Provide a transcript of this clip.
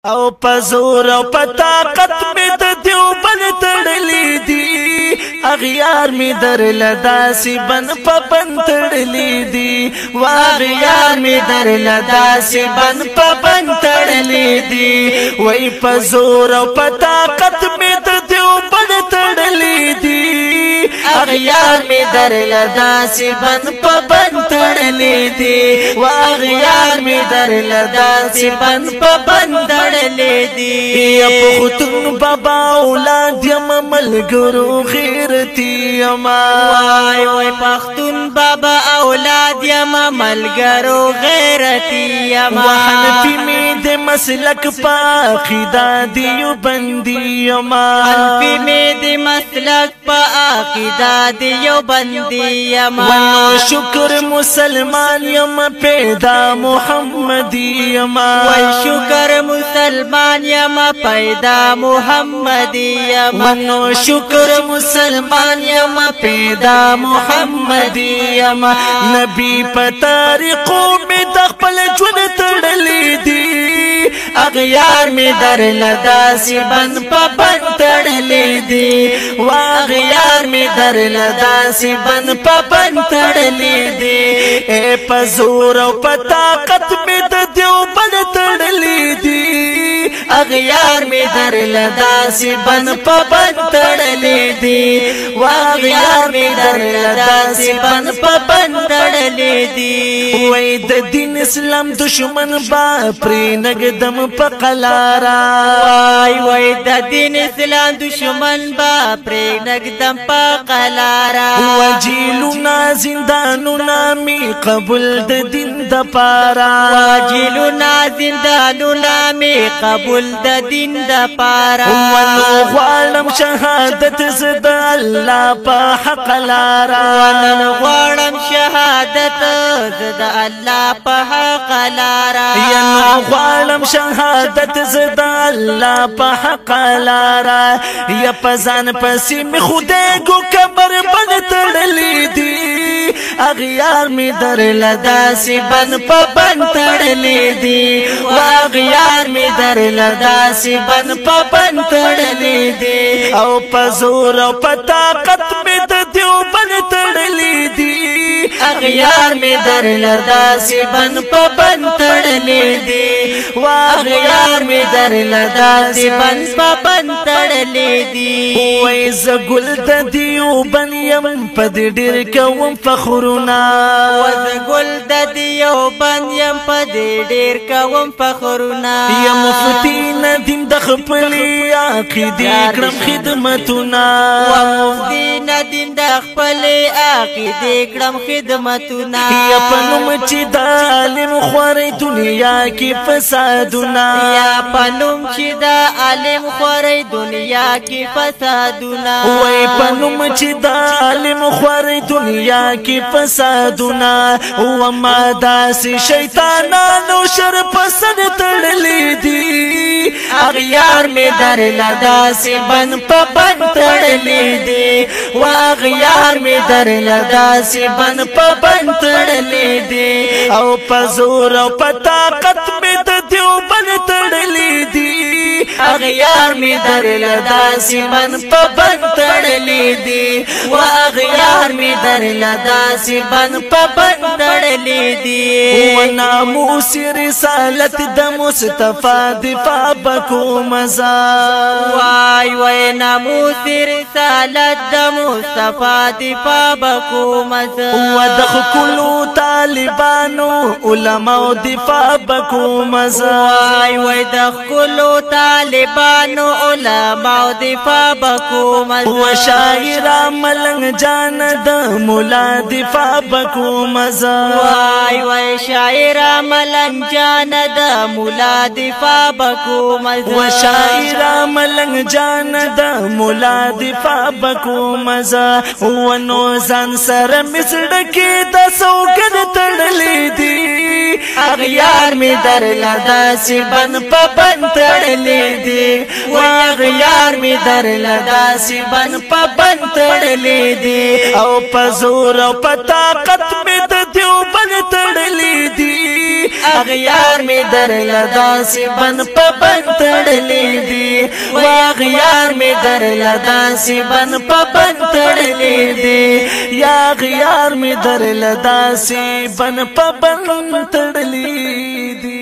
او پزور او پطاقت می د دیوبند تړلی دی اغیار می در لداسی بن پبند تړلی دی واغیار می در لداسی بن پبند تړلی دی وای پزور او پطاقت می د دیوبند تړلی دی اغیار می در لداسی بن پبند تړلی دی واغیار می در لداسی بن پبند یا پختون بابا اولاد یم ملګرو غیرتی یما وای وای پختون بابا اولاد یم ملګرو غیرتی یما وحنفی می د مسلک پا عقیده دیوبندی یما حنفی می د مسلک پا عقیده دیوبندی یما ونو شکر مسلمان یم پیدا محمدی یما وای شکر مسلمان یما پیدا محمدی یما ونو شکر مسلمان یما پیدا محمدی یما نبی په طریقو می د خپل ژوند تړلی دی اغیار می در لداسی بند پبند تړلی دی واغیار می در لداسی بند پبند تړلی دی اے پزور او پطاقت می د دیوبند تړلی دی اغیار می در لداسی بن پبند تړلی دی واغیار می در لداسی بن پبند تړلی دی وای د دین اسلام دشمن با پری نګدم پقلارا وای وای د دین اسلام دشمن با پری نګدم پقلارا وجیلنا زنداننا می قبول د دین د پارا وجیلنا زنداننا می قبول د دین د پارا ونو غواړم شهادت زد الله په حق لارا ونو غواړم شهادت زد الله په حق لارا ینو غواړم شهادت زد الله په حق لارا یا پزان پسې می خدای ګو کمر بن تړلی دی اغیار می در لداسی بن پبند تړلی دی واغیار می در لداسی بن پبند تړلی دی او پزور او پطاقت می د دیوبند تړلی دی اغیار می در لداسی بن پبند تړلی دی واغیار می در لداسی بن پبند تړلی دی وای ز ګل د دیوبند یم پد ډیر کوم فخرنا وز ګل د دیوبند یم پد ډیر کوم فخرنا یا مفتی ندیم د خپل عقیدې کړم خدمتونه مفتی ندیم د خپل عقیدې کړم خدمتونه یا پنوم چې د عالم خورې دنیا کې فسادونه یا پنوم چې د عالم خورې دنیا کې فسادونه وای پنوم چې د عالم خورې دنیا کې فسادونه و ما داسې شیطانانو شر پسند تړلی دی اغیار می در لداسی بن پبند تړلی دی واغیار می در لداسی بن پبند تړلی دی او پزور او پطاقت می د دیوبند تړلی دی اغیار می در لداسی بن پبند تړلی دی واغیار می در لداسی بن پبند تړلی دی و ناموس رسالت د مصطفی دفاع بکو مزا وای وای ناموس رسالت د مصطفی دفاع بکو مزا و دخلو طالبانو علماء دفاع بکو مزا وای وای دخلو طالبانو علماء دفاع بکو مزا و شاعر ملنګ جان د مولا دفاع بکو مزا وای وای شاعر ملنګ جان د مولا دفاع بکو مزا و شاعر ملنګ جان د مولا دفاع بکو مزا و نو ځان سره مسړکې د سوګن تړلی دی اغیار می در لداسی بن پبند تړلی دی و اغیار می در لداسی بن پبند تړلی دی او پزور او پطاقت می د دیوبند تړلی دی اغیار می در لداسی بن پا بن تڑلی دی واغیار می در لداسی بن پا بن تڑلی دی یا غیار می در لداسی بن پا بن تڑلی دی